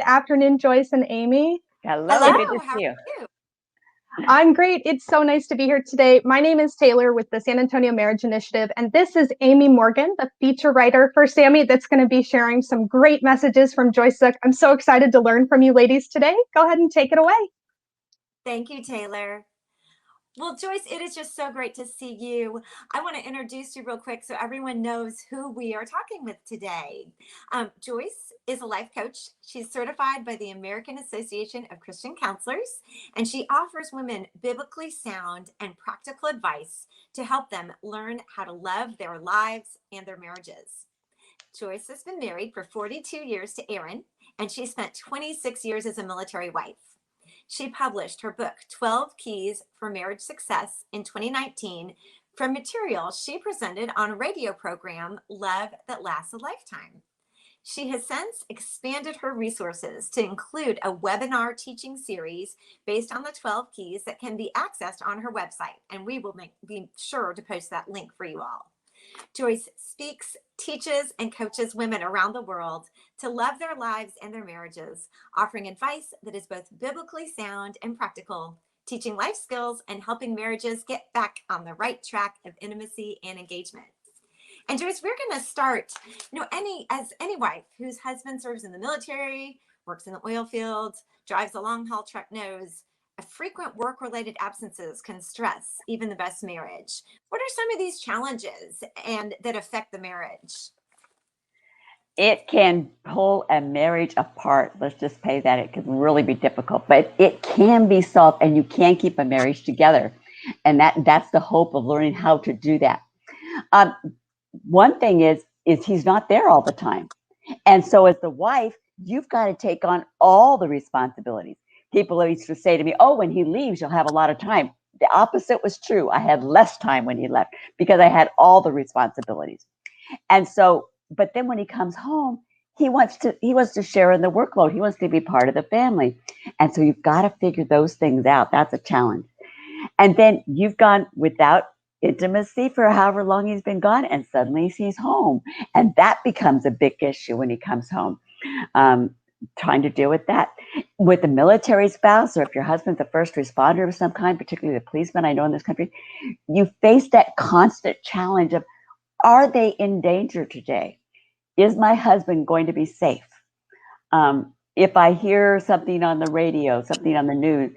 afternoon, Joyce and Amy. Hello, good Hello, to how see are you. you? I'm great. It's so nice to be here today. My name is Taylor with the San Antonio Marriage Initiative, and this is Amy Morgan, the feature writer for Sammy, that's going to be sharing some great messages from Joyce Zook. I'm so excited to learn from you ladies today. Go ahead and take it away. Thank you, Taylor. Well, Joyce, it is just so great to see you. I want to introduce you real quick so everyone knows who we are talking with today. Joyce is a life coach. She's certified by the American Association of Christian Counselors, and she offers women biblically sound and practical advice to help them learn how to love their lives and their marriages. Joyce has been married for 42 years to Aaron, and she spent 26 years as a military wife. She published her book, 12 Keys for Marriage Success, in 2019 from material she presented on a radio program, Love That Lasts a Lifetime. She has since expanded her resources to include a webinar teaching series based on the 12 keys that can be accessed on her website, and we will be sure to post that link for you all. Joyce speaks, teaches, and coaches women around the world to love their lives and their marriages, offering advice that is both biblically sound and practical, teaching life skills and helping marriages get back on the right track of intimacy and engagement. And Joyce, we're going to start, any wife whose husband serves in the military, works in the oil fields, drives a long haul truck knows, frequent work related absences can stress even the best marriage. What are some of these challenges and that affect the marriage? It can pull a marriage apart. Let's just say that it can really be difficult, but it can be solved, and you can keep a marriage together. And that's the hope of learning how to do that. Um, One thing is he's not there all the time. And so as the wife, you've got to take on all the responsibilities. People used to say to me, oh, when he leaves, you'll have a lot of time. The opposite was true. I had less time when he left because I had all the responsibilities. And so, but then when he comes home, he wants to share in the workload. He wants to be part of the family. And so you've got to figure those things out. That's a challenge. And then you've gone without intimacy for however long he's been gone, and suddenly he's home. And that becomes a big issue when he comes home. Um, Trying to deal with that. With a military spouse, or if your husband's a first responder of some kind, particularly the policeman I know in this country, you face that constant challenge of, are they in danger today? Is my husband going to be safe? If I hear something on the radio, something on the news,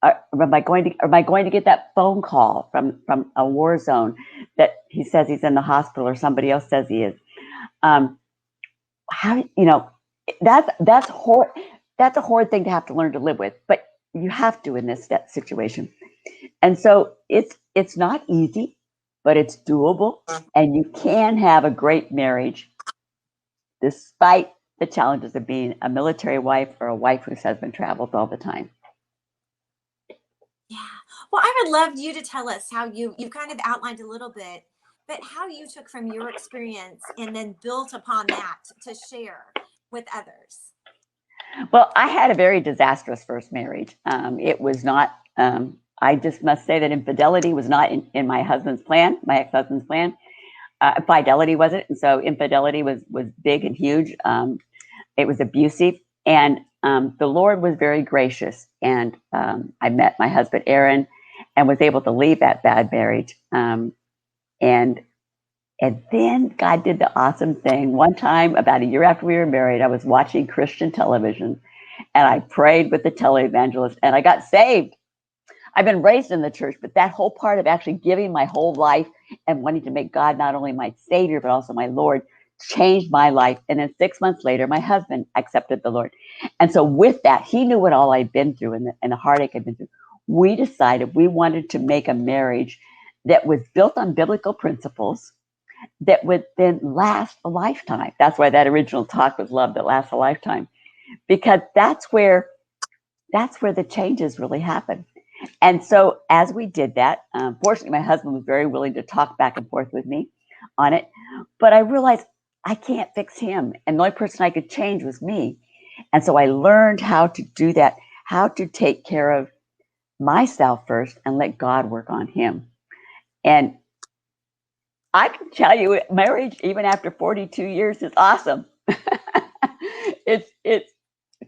am I going to get that phone call from a war zone that he says he's in the hospital or somebody else says he is? Um, how that's hard. That's a hard thing to have to learn to live with, but you have to in this situation. And so it's not easy, but it's doable, and you can have a great marriage despite the challenges of being a military wife or a wife whose husband travels all the time. Yeah. Well, I would love you to tell us how you've kind of outlined a little bit, but how you took from your experience and then built upon that to share with others. Well, I had a very disastrous first marriage. It was not, I just must say that infidelity was not in my husband's plan, my ex-husband's plan. Fidelity wasn't. And so infidelity was big and huge. It was abusive. And the Lord was very gracious. And I met my husband, Aaron, and was able to leave that bad marriage. And then God did the awesome thing. One time, about a year after we were married, I was watching Christian television, and I prayed with the televangelist, and I got saved. I've been raised in the church, but that whole part of actually giving my whole life and wanting to make God not only my Savior, but also my Lord, changed my life. And then 6 months later, my husband accepted the Lord. And so with that, he knew what all I'd been through and the heartache I'd been through. We decided we wanted to make a marriage that was built on biblical principles that would then last a lifetime. That's why that original talk was Love That Lasts a Lifetime, because that's where the changes really happen. And so as we did that, fortunately, my husband was very willing to talk back and forth with me on it. But I realized I can't fix him. And the only person I could change was me. And so I learned how to do that, how to take care of myself first and let God work on him. And I can tell you, marriage, even after 42 years, is awesome. It's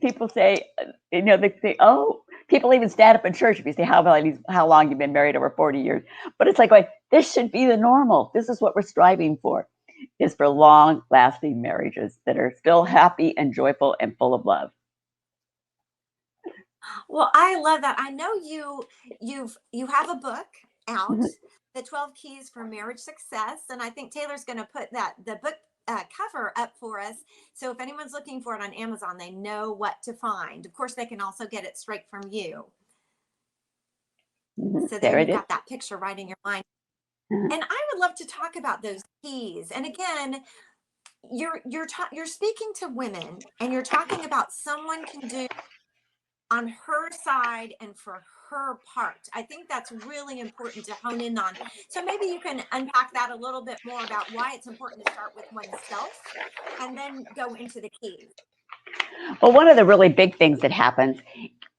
people say, they say, oh, people even stand up in church if you say how long you've been married, over 40 years. But it's like, this should be the normal. This is what we're striving for, is for long lasting marriages that are still happy and joyful and full of love. Well, I love that. I know you have a book out, The 12 Keys for Marriage Success, and I think Taylor's going to put the book cover up for us. So if anyone's looking for it on Amazon, they know what to find. Of course, they can also get it straight from you. So there you've got that picture right in your mind. And I would love to talk about those keys. And again, you're speaking to women, and you're talking about someone can do on her side and for her part. I think that's really important to hone in on. So maybe you can unpack that a little bit more about why it's important to start with oneself and then go into the keys. Well, one of the really big things that happens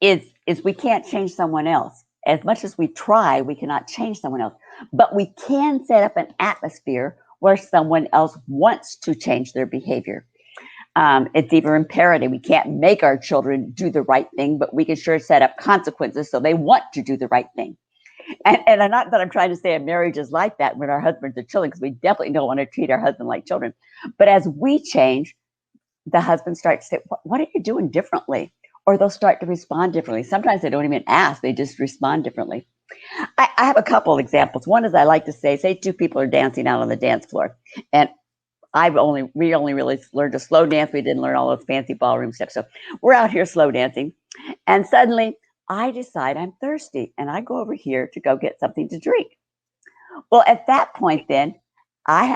is we can't change someone else. As much as we try, we cannot change someone else. But we can set up an atmosphere where someone else wants to change their behavior. It's even imperative. We can't make our children do the right thing, but we can sure set up consequences so they want to do the right thing. And I'm not that I'm trying to say a marriage is like that when our husbands are children, because we definitely don't want to treat our husband like children. But as we change, the husband starts to say, what are you doing differently? Or they'll start to respond differently. Sometimes they don't even ask, they just respond differently. I have a couple of examples. One is I like to say two people are dancing out on the dance floor. And we only really learned to slow dance. We didn't learn all those fancy ballroom steps. So we're out here slow dancing. And suddenly I decide I'm thirsty and I go over here to go get something to drink. Well, at that point, then my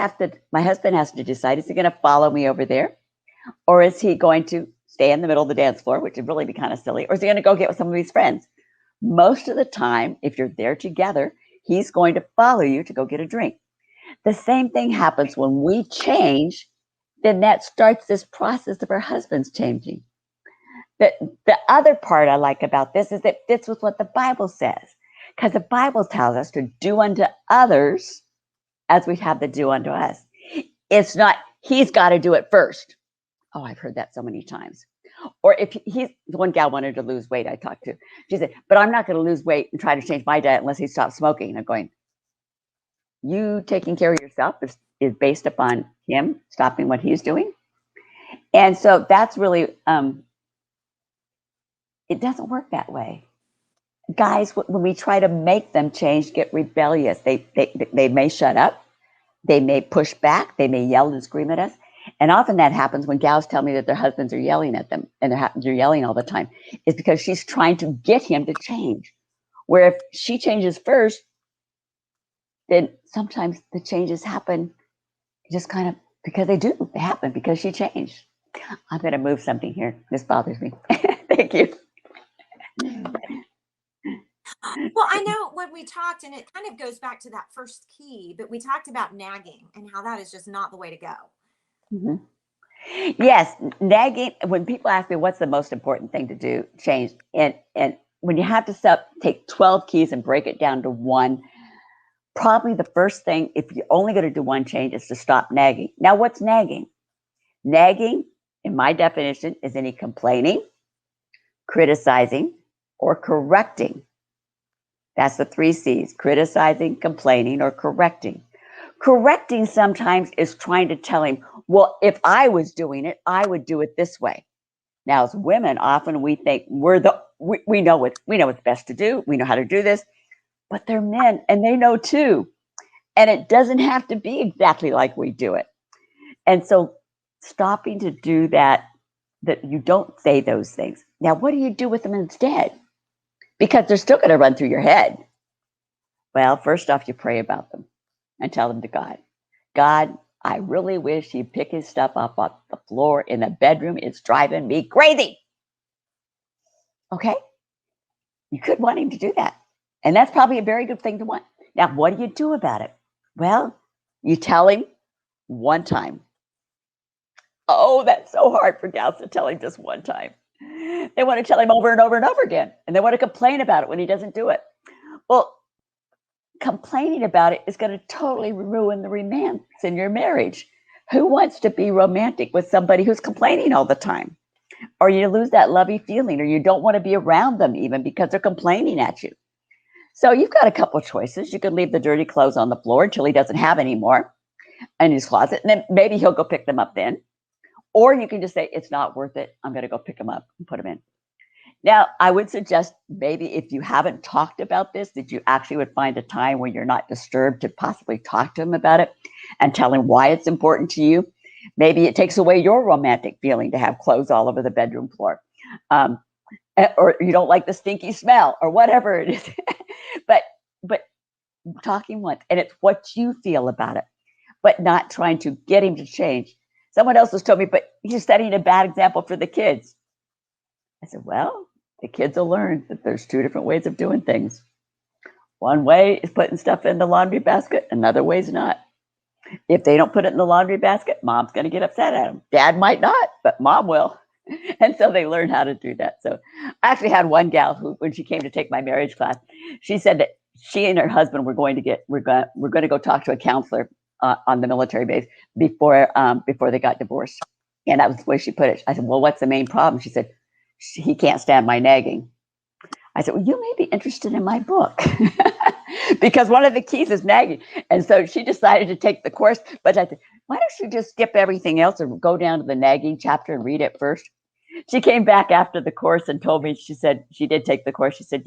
husband has to decide, is he going to follow me over there? Or is he going to stay in the middle of the dance floor, which would really be kind of silly? Or is he going to go get with some of his friends? Most of the time, if you're there together, he's going to follow you to go get a drink. The same thing happens when we change, then that starts this process of our husbands changing. The other part I like about this is it fits with what the Bible says, because the Bible tells us to do unto others as we have to do unto us. It's not, he's got to do it first. Oh, I've heard that so many times. Or if one gal wanted to lose weight I talked to, she said, but I'm not going to lose weight and try to change my diet unless he stops smoking. And I'm going, you taking care of yourself is based upon him stopping what he's doing. And so that's really, it doesn't work that way. Guys, when we try to make them change, get rebellious. They may shut up. They may push back. They may yell and scream at us. And often that happens when gals tell me that their husbands are yelling at them and they're yelling all the time. It's because she's trying to get him to change. Where if she changes first, then sometimes the changes happen just kind of because they do. They happen because she changed. I'm going to move something here. This bothers me. Thank you. Well, I know when we talked, and it kind of goes back to that first key, but we talked about nagging and how that is just not the way to go. Mm-hmm. Yes, nagging. When people ask me what's the most important thing to do, change, and when you have to take 12 keys and break it down to one, probably the first thing, if you're only going to do one change, is to stop nagging. Now, what's nagging? Nagging, in my definition, is any complaining, criticizing, or correcting. That's the 3 C's: criticizing, complaining, or correcting. Correcting sometimes is trying to tell him, well, if I was doing it, I would do it this way. Now, as women, often we think we know what's best to do. We know how to do this, but they're men and they know too. And it doesn't have to be exactly like we do it. And so stopping to do that you don't say those things. Now, what do you do with them instead? Because they're still going to run through your head. Well, first off, you pray about them and tell them to God. God, I really wish he'd pick his stuff up off the floor in the bedroom. It's driving me crazy. Okay? You could want him to do that. And that's probably a very good thing to want. Now, what do you do about it? Well, you tell him one time. Oh, that's so hard for gals to tell him just one time. They want to tell him over and over and over again. And they want to complain about it when he doesn't do it. Well, complaining about it is going to totally ruin the romance in your marriage. Who wants to be romantic with somebody who's complaining all the time? or you lose that lovey feeling, or you don't want to be around them even because they're complaining at you. So you've got a couple of choices. You could leave the dirty clothes on the floor until he doesn't have any more in his closet, and then maybe he'll go pick them up then. Or you can just say, it's not worth it. I'm going to go pick them up and put them in. Now, I would suggest maybe if you haven't talked about this, that you actually would find a time when you're not disturbed to possibly talk to him about it and tell him why it's important to you. Maybe it takes away your romantic feeling to have clothes all over the bedroom floor. Or you don't like the stinky smell or whatever it is. but talking once, and it's what you feel about it, but not trying to get him to change. Someone else has told me, but you're setting a bad example for the kids. I said, well, the kids will learn that there's two different ways of doing things. One way is putting stuff in the laundry basket. Another way is not. If they don't put it in the laundry basket, mom's going to get upset at them. Dad might not, but mom will. And so they learn how to do that. So I actually had one gal who, when she came to take my marriage class, she said that she and her husband were going to go talk to a counselor on the military base before they got divorced. And that was the way she put it. I said, well, what's the main problem? She said, he can't stand my nagging. I said, well, you may be interested in my book because one of the keys is nagging. And so she decided to take the course, but I said, why don't you just skip everything else and go down to the nagging chapter and read it first? She came back after the course and told me, she said, she did take the course. She said,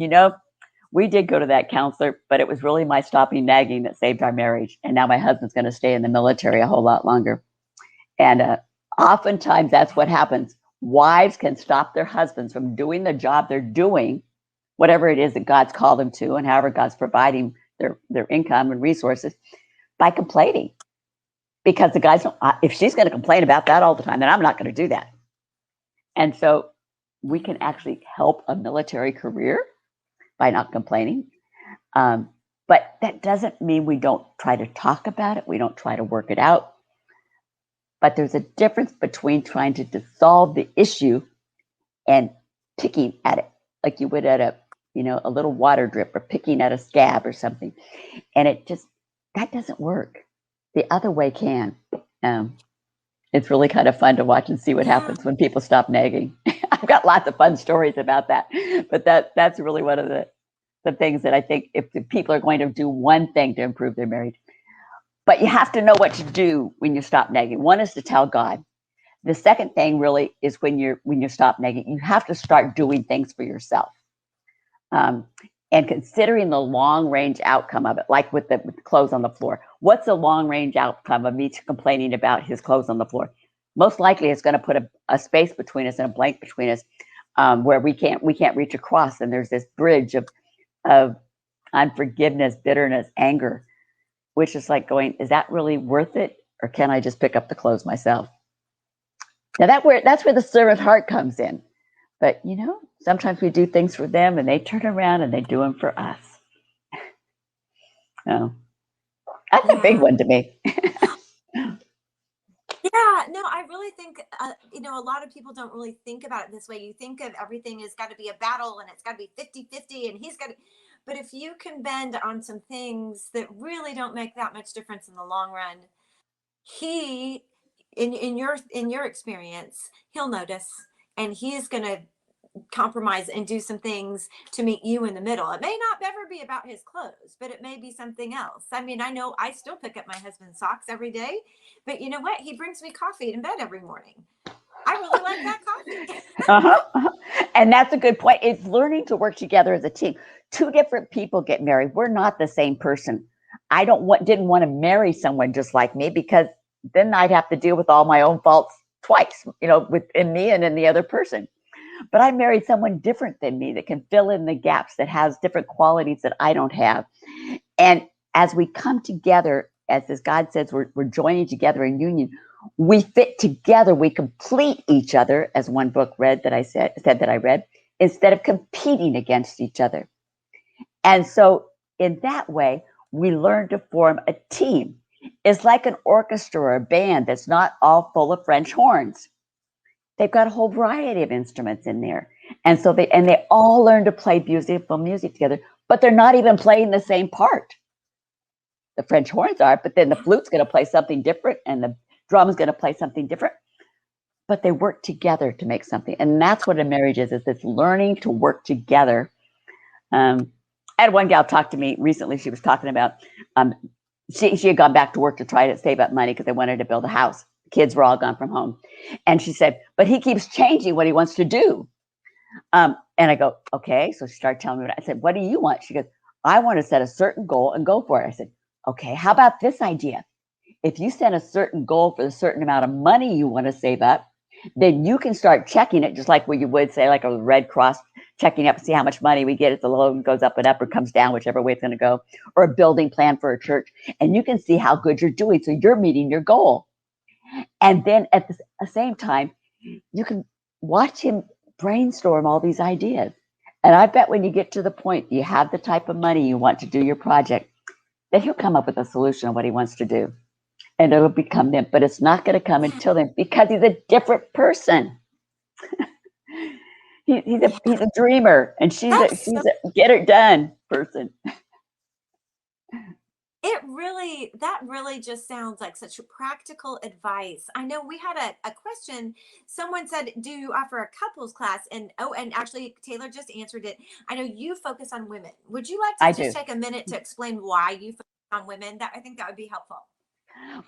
we did go to that counselor, but it was really my stopping nagging that saved our marriage. And now my husband's going to stay in the military a whole lot longer. And oftentimes that's what happens. Wives can stop their husbands from doing the job they're doing, whatever it is that God's called them to, and however God's providing their income and resources, by complaining. Because the guys don't, if she's going to complain about that all the time, then I'm not going to do that. And so we can actually help a military career by not complaining. But that doesn't mean we don't try to talk about it. We don't try to work it out. But there's a difference between trying to solve the issue and picking at it, like you would at a little water drip, or picking at a scab or something. And that doesn't work. The other way can. It's really kind of fun to watch and see what happens when people stop nagging. I've got lots of fun stories about that, but that's really one of the things that I think if the people are going to do one thing to improve their marriage. But you have to know what to do when you stop nagging. One is to tell God. The second thing really is when you stop nagging, you have to start doing things for yourself. And considering the long range outcome of it, like with the clothes on the floor. What's the long range outcome of me complaining about his clothes on the floor? Most likely it's going to put a space between us and a blank between us where we can't reach across. And there's this bridge of unforgiveness, bitterness, anger, which is like going, is that really worth it? Or can I just pick up the clothes myself? Now that's where the servant heart comes in. But sometimes we do things for them and they turn around and they do them for us. Oh, that's a big one to me. Yeah, no, I really think, a lot of people don't really think about it this way. You think of everything has got to be a battle and it's got to be 50-50 and he's got to, but if you can bend on some things that really don't make that much difference in the long run, he, in your experience, he'll notice and he's going to compromise and do some things to meet you in the middle. It may not ever be about his clothes, but it may be something else. I mean, I know I still pick up my husband's socks every day, but you know what? He brings me coffee in bed every morning. I really like that coffee. And that's a good point. It's learning to work together as a team. Two different people get married. We're not the same person. I didn't want to marry someone just like me, because then I'd have to deal with all my own faults twice, within me and in the other person. But I married someone different than me that can fill in the gaps, that has different qualities that I don't have. And as we come together, as God says, we're joining together in union, we fit together, we complete each other, as one book read that I said that I read, instead of competing against each other. And so in that way, we learn to form a team. It's like an orchestra or a band that's not all full of French horns. They've got a whole variety of instruments in there. And so they all learn to play beautiful music together, but they're not even playing the same part. The French horns are, but then the flute's going to play something different and the drum's going to play something different. but they work together to make something. And that's what a marriage is this learning to work together. I had one gal talk to me recently. She was talking about she had gone back to work to try to save up money because they wanted to build a house. The kids were all gone from home. And she said, but he keeps changing what he wants to do. And I go, okay. So she started telling me what I said, what do you want? She goes, I want to set a certain goal and go for it. I said, okay, how about this idea? If you set a certain goal for a certain amount of money you want to save up, then you can start checking it just like what you would say, like a Red Cross, checking up to see how much money we get. If the loan goes up and up or comes down, whichever way it's going to go, or a building plan for a church. And you can see how good you're doing. So you're meeting your goal. And then at the same time, you can watch him brainstorm all these ideas. And I bet when you get to the point you have the type of money you want to do your project, that he'll come up with a solution of what he wants to do. And it'll become them. But it's not going to come until then because he's a different person. He's a dreamer, and she's a get it done person. That really just sounds like such practical advice. I know we had a question. Someone said, do you offer a couples class? And actually Taylor just answered it. I know you focus on women. Would you like to take a minute to explain why you focus on women? I think that would be helpful.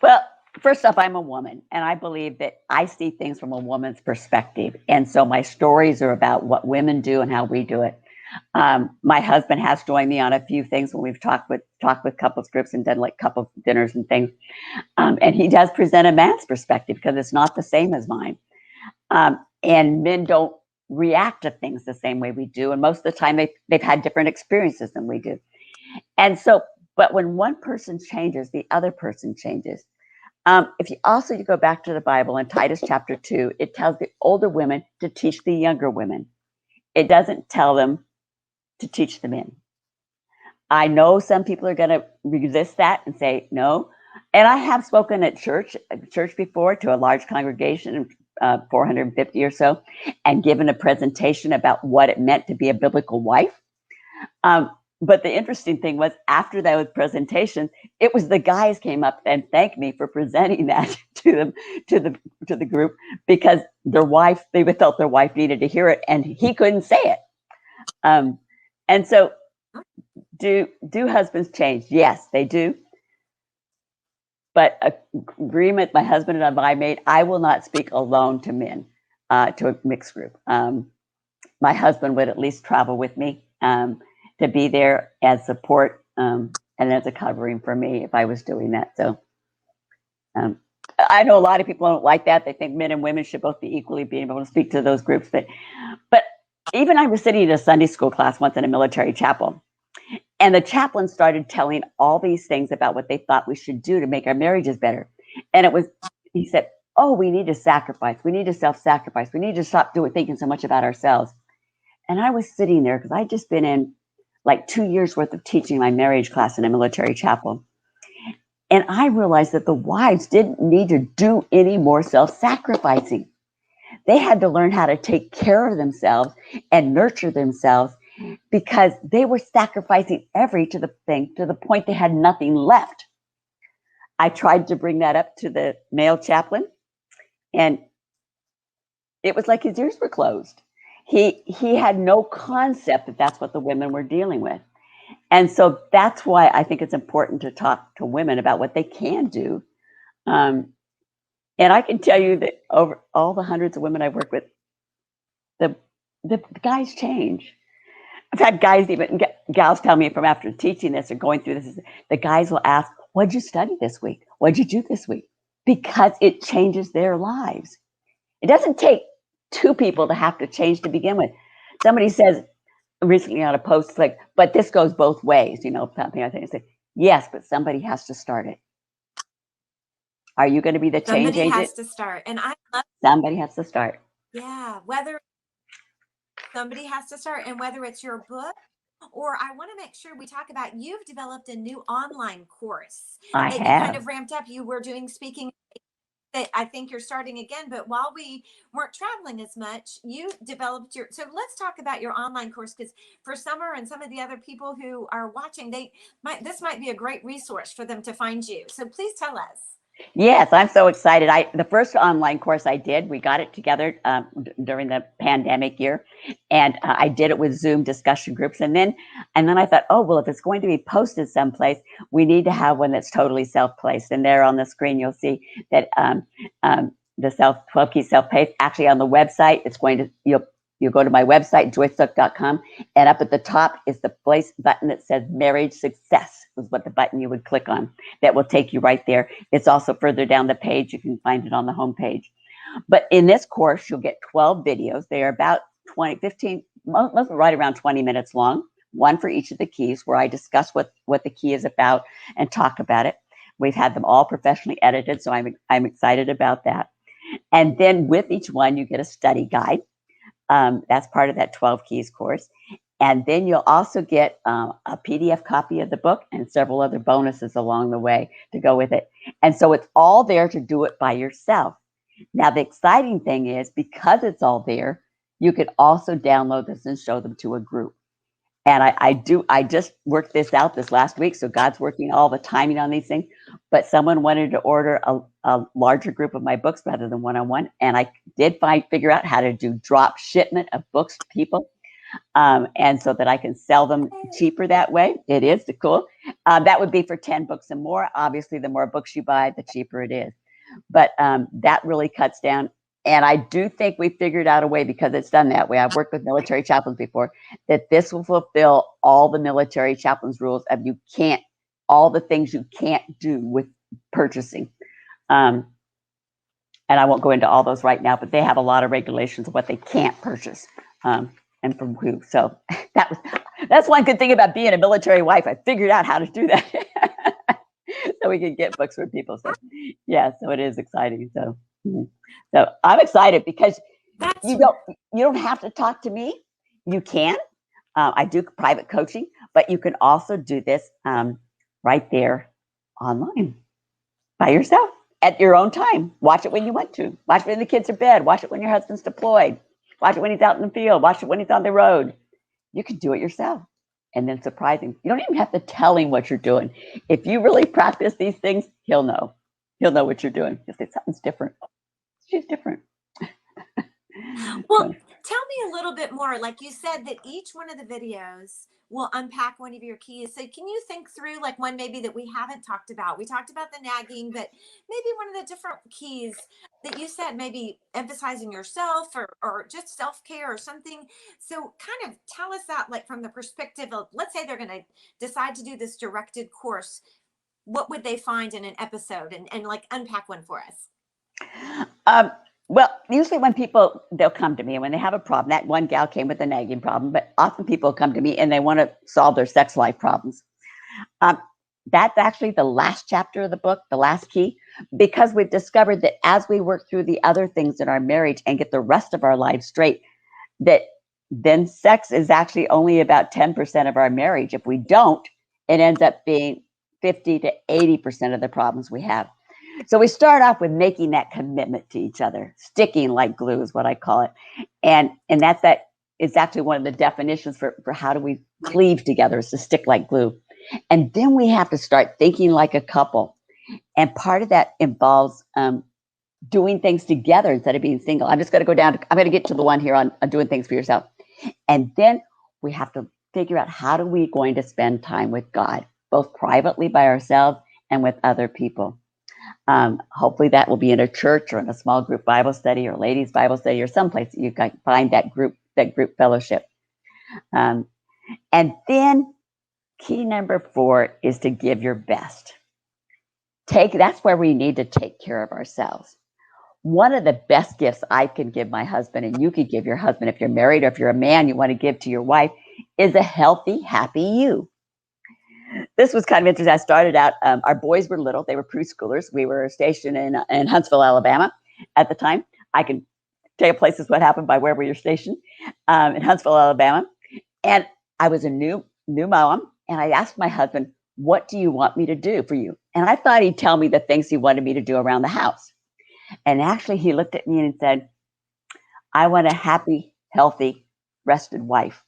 Well, first off, I'm a woman, and I believe that I see things from a woman's perspective. And so my stories are about what women do and how we do it. My husband has joined me on a few things when we've talked with couples groups and done like couple dinners and things. And he does present a man's perspective because it's not the same as mine. And men don't react to things the same way we do. And most of the time they've had different experiences than we do. And so, but when one person changes, the other person changes. If you go back to the Bible in Titus chapter 2, it tells the older women to teach the younger women. It doesn't tell them to teach the men. I know some people are going to resist that and say no. And I have spoken at church before to a large congregation, 450 or so, and given a presentation about what it meant to be a biblical wife. But the interesting thing was, after those presentations, it was the guys came up and thanked me for presenting that to them, to the group, because they felt their wife needed to hear it, and he couldn't say it. And so, do husbands change? Yes, they do. But agreement my husband and I made, I will not speak alone to men, to a mixed group. My husband would at least travel with me. To be there as support and as a covering for me if I was doing that. So I know a lot of people don't like that. They think men and women should both be equally being able to speak to those groups. But even I was sitting in a Sunday school class once in a military chapel, and the chaplain started telling all these things about what they thought we should do to make our marriages better. And he said, oh, we need to sacrifice. We need to self-sacrifice. We need to stop thinking so much about ourselves. And I was sitting there because I'd just been in like 2 years worth of teaching my marriage class in a military chapel. And I realized that the wives didn't need to do any more self-sacrificing. They had to learn how to take care of themselves and nurture themselves, because they were sacrificing to the point they had nothing left. I tried to bring that up to the male chaplain, and it was like his ears were closed. He had no concept that that's what the women were dealing with. And so that's why I think it's important to talk to women about what they can do. And I can tell you that over all the hundreds of women I've worked with, the guys change. I've had guys, even gals, tell me from after teaching this or going through this, the guys will ask, what'd you study this week? What'd you do this week? Because it changes their lives. It doesn't take two people to have to change to begin with. Somebody says recently on a post, like, but this goes both ways, something I think. I say, yes, but somebody has to start it. Are you going to be the change agent? Somebody has to start. And somebody has to start. Yeah, whether somebody has to start, and whether it's your book, or I want to make sure we talk about, you've developed a new online course that you kind of ramped up. You were doing speaking that I think you're starting again, but while we weren't traveling as much, you developed so let's talk about your online course, because for Summer and some of the other people who are watching, this might be a great resource for them to find you. So please tell us. Yes, I'm so excited. The first online course I did, we got it together during the pandemic year, and I did it with Zoom discussion groups, and then I thought, oh well, if it's going to be posted someplace, we need to have one that's totally self-paced. And there on the screen, you'll see that the 12 key self-paced. Actually, on the website, it's going to you'll go to my website, joycezook.com, and up at the top is the place button that says Marriage Success, is what the button you would click on. That will take you right there. It's also further down the page. You can find it on the homepage. But in this course, you'll get 12 videos. They are about 20, 15, most right around 20 minutes long, one for each of the keys, where I discuss what the key is about and talk about it. We've had them all professionally edited, so I'm excited about that. And then with each one, you get a study guide. That's part of that 12 keys course. And then you'll also get a PDF copy of the book and several other bonuses along the way to go with it. And so it's all there to do it by yourself. Now, the exciting thing is, because it's all there, you can also download this and show them to a group. And I just worked this out this last week. So God's working all the timing on these things. But someone wanted to order a larger group of my books rather than one-on-one. And I did figure out how to do drop shipment of books to people. And so that I can sell them cheaper that way. It is cool. That would be for 10 books and more. Obviously, the more books you buy, the cheaper it is. But that really cuts down. And I do think we figured out a way, because it's done that way. I've worked with military chaplains before, that this will fulfill all the military chaplains rules of all the things you can't do with purchasing. And I won't go into all those right now, but they have a lot of regulations of what they can't purchase. And from who. So that's one good thing about being a military wife. I figured out how to do that. So we can get books for people. So yeah, so it is exciting. So I'm excited, because you don't have to talk to me. You can. I do private coaching, but you can also do this right there online by yourself at your own time. Watch it when you want to. Watch it when the kids are in bed. Watch it when your husband's deployed. Watch it when he's out in the field. Watch it when he's on the road. You can do it yourself. And then surprise him. You don't even have to tell him what you're doing. If you really practice these things, he'll know. He'll know what you're doing. He'll say, something's different. She's different. Well, tell me a little bit more. Like you said, that each one of the videos will unpack one of your keys. So can you think through like one maybe that we haven't talked about? We talked about the nagging, but maybe one of the different keys that you said, maybe emphasizing yourself or just self-care or something. So kind of tell us that, like from the perspective of, let's say they're going to decide to do this directed course. What would they find in an episode, and like unpack one for us? Well, usually when they'll come to me, and when they have a problem, that one gal came with a nagging problem, but often people come to me and they want to solve their sex life problems. That's actually the last chapter of the book, the last key, because we've discovered that as we work through the other things in our marriage and get the rest of our lives straight, that then sex is actually only about 10% of our marriage. If we don't, it ends up being 50 to 80% of the problems we have. So we start off with making that commitment to each other, sticking like glue is what I call it. And that is actually one of the definitions for how do we cleave together, is to stick like glue. And then we have to start thinking like a couple. And part of that involves doing things together instead of being single. I'm just going to go down. I'm going to get to the one here on doing things for yourself. And then we have to figure out, how are we going to spend time with God, both privately by ourselves and with other people. Hopefully that will be in a church or in a small group Bible study or ladies Bible study or someplace that you can find that group fellowship. And then key number 4 is to give your best. That's where we need to take care of ourselves. One of the best gifts I can give my husband, and you could give your husband if you're married, or if you're a man, you want to give to your wife, is a healthy, happy you. This was kind of interesting. I started out, our boys were little. They were preschoolers. We were stationed in Huntsville, Alabama at the time. I can tell you places what happened by where we were stationed, in Huntsville, Alabama. And I was a new mom. And I asked my husband, what do you want me to do for you? And I thought he'd tell me the things he wanted me to do around the house. And actually he looked at me and said, I want a happy, healthy, rested wife.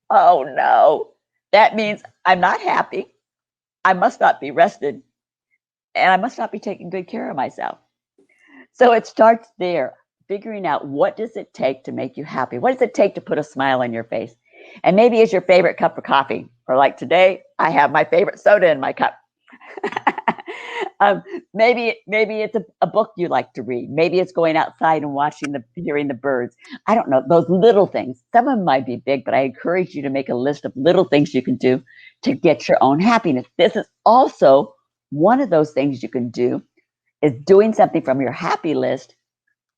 Oh no. That means I'm not happy. I must not be rested. and I must not be taking good care of myself. So it starts there, figuring out what does it take to make you happy? What does it take to put a smile on your face? And maybe it's your favorite cup of coffee, or like today, I have my favorite soda in my cup. Maybe it's a book you like to read. Maybe it's going outside and hearing the birds. I don't know, those little things. Some of them might be big, but I encourage you to make a list of little things you can do to get your own happiness. This is also one of those things you can do, is doing something from your happy list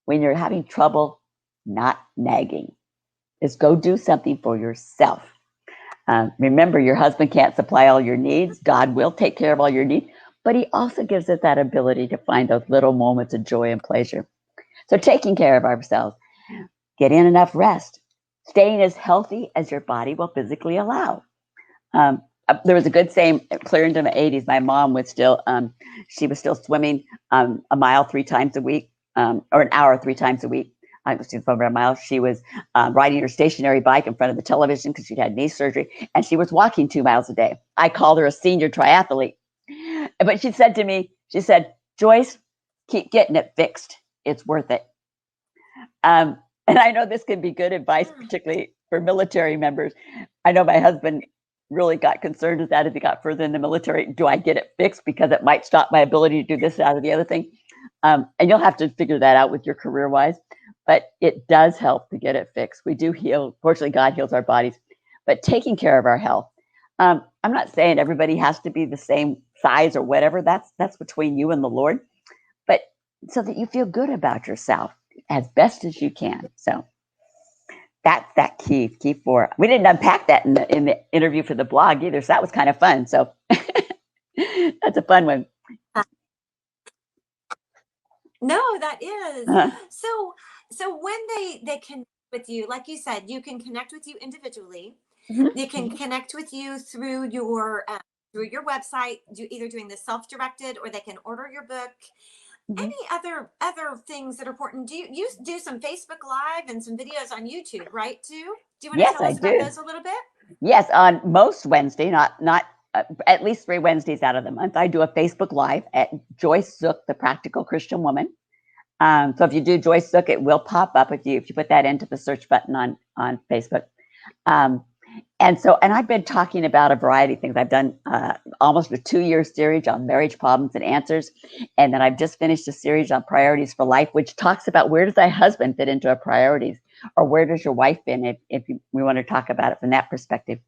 when you're having trouble not nagging. Is go do something for yourself. Remember, your husband can't supply all your needs. God will take care of all your needs, but he also gives us that ability to find those little moments of joy and pleasure. So taking care of ourselves, get in enough rest, staying as healthy as your body will physically allow. There was a good saying, clear into the 80s, my mom was still, she was still swimming a mile 3 times a week, or an hour 3 times a week. She was over a mile. She was riding her stationary bike in front of the television because she'd had knee surgery, and she was walking 2 miles a day. I called her a senior triathlete. But she said to me, she said, Joyce, keep getting it fixed. It's worth it. And I know this can be good advice, particularly for military members. I know my husband really got concerned with that as he got further in the military. Do I get it fixed because it might stop my ability to do this, that, or the other thing? And you'll have to figure that out with your career-wise. But it does help to get it fixed. We do heal. Fortunately, God heals our bodies. But taking care of our health. I'm not saying everybody has to be the same size or whatever. That's between you and the Lord. But so that you feel good about yourself as best as you can. So that's that key 4. We didn't unpack that in the interview for the blog either. So that was kind of fun. So that's a fun one. No, that is. So when they connect with you, like you said, you can connect with you individually. They can connect with you through your website, either doing the self-directed, or they can order your book. Any other things that are important? Do you do some Facebook Live and some videos on YouTube, right? Too? Do you want to tell us about those a little bit? Yes, on most Wednesday, not at least 3 Wednesdays out of the month, I do a Facebook Live at Joyce Zook, the Practical Christian Woman. So if you do Joyce Zook, it will pop up if you put that into the search button on Facebook. And I've been talking about a variety of things. I've done almost a 2-year series on marriage problems and answers. And then I've just finished a series on priorities for life, which talks about where does thy husband fit into our priorities, or where does your wife fit if we want to talk about it from that perspective.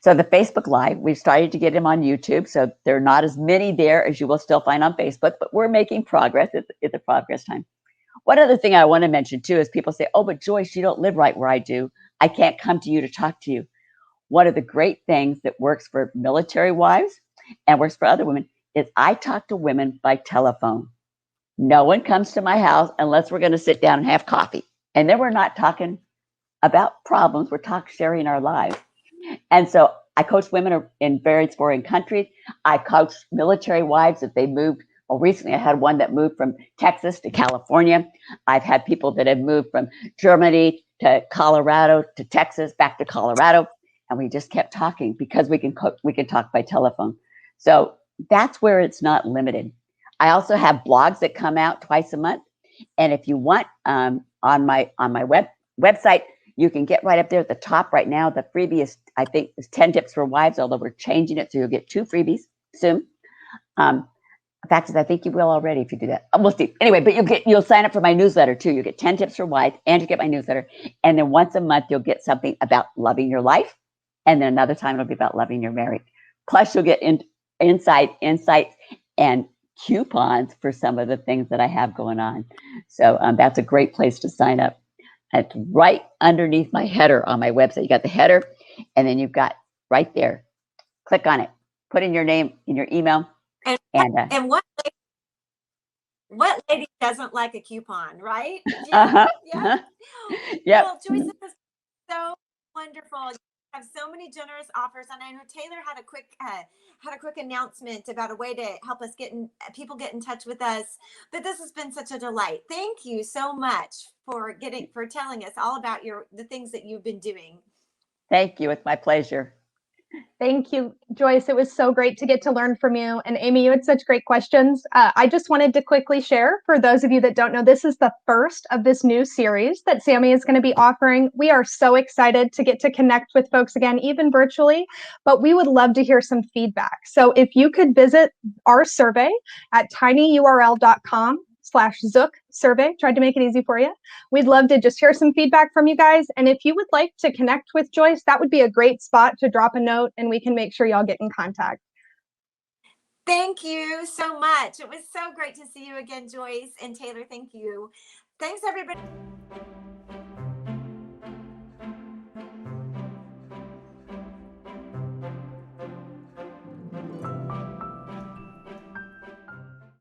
So the Facebook Live, we've started to get them on YouTube. So there are not as many there as you will still find on Facebook, but we're making progress. It's a progress time. One other thing I want to mention too is people say, oh, but Joyce, you don't live right where I do. I can't come to you to talk to you. One of the great things that works for military wives and works for other women is I talk to women by telephone. No one comes to my house unless we're going to sit down and have coffee. And then we're not talking about problems. We're sharing our lives. And so I coach women in various foreign countries. I coach military wives if they moved. Well, recently I had one that moved from Texas to California. I've had people that have moved from Germany to Colorado to Texas, back to Colorado. And we just kept talking because we can talk by telephone. So that's where it's not limited. I also have blogs that come out twice a month. And if you want, on my website, you can get right up there at the top right now. The freebie is, I think, is 10 tips for wives, although we're changing it. So you'll get 2 freebies soon. In fact, I think you will already if you do that. We'll see. Anyway, but you'll sign up for my newsletter too. You get 10 tips for wives, and you get my newsletter. And then once a month, you'll get something about loving your life. And then another time it'll be about loving your marriage. Plus, you'll get insights, and coupons for some of the things that I have going on. So that's a great place to sign up. It's right underneath my header on my website. You got the header, and then you've got right there. Click on it. Put in your name, in your email. And what lady doesn't like a coupon, right? Yeah. Yep. Well, Joyce, this is so wonderful. You have so many generous offers, and I know Taylor had a quick announcement about a way to help us people get in touch with us. But this has been such a delight. Thank you so much for telling us all about the things that you've been doing. Thank you. It's my pleasure. Thank you, Joyce. It was so great to get to learn from you. And Amy, you had such great questions. I just wanted to quickly share, for those of you that don't know, this is the first of this new series that Sammy is going to be offering. We are so excited to get to connect with folks again, even virtually, but we would love to hear some feedback. So if you could visit our survey at tinyurl.com/Zook survey, tried to make it easy for you. We'd love to just hear some feedback from you guys. And if you would like to connect with Joyce, that would be a great spot to drop a note and we can make sure y'all get in contact. Thank you so much. It was so great to see you again, Joyce and Taylor. Thank you. Thanks, everybody.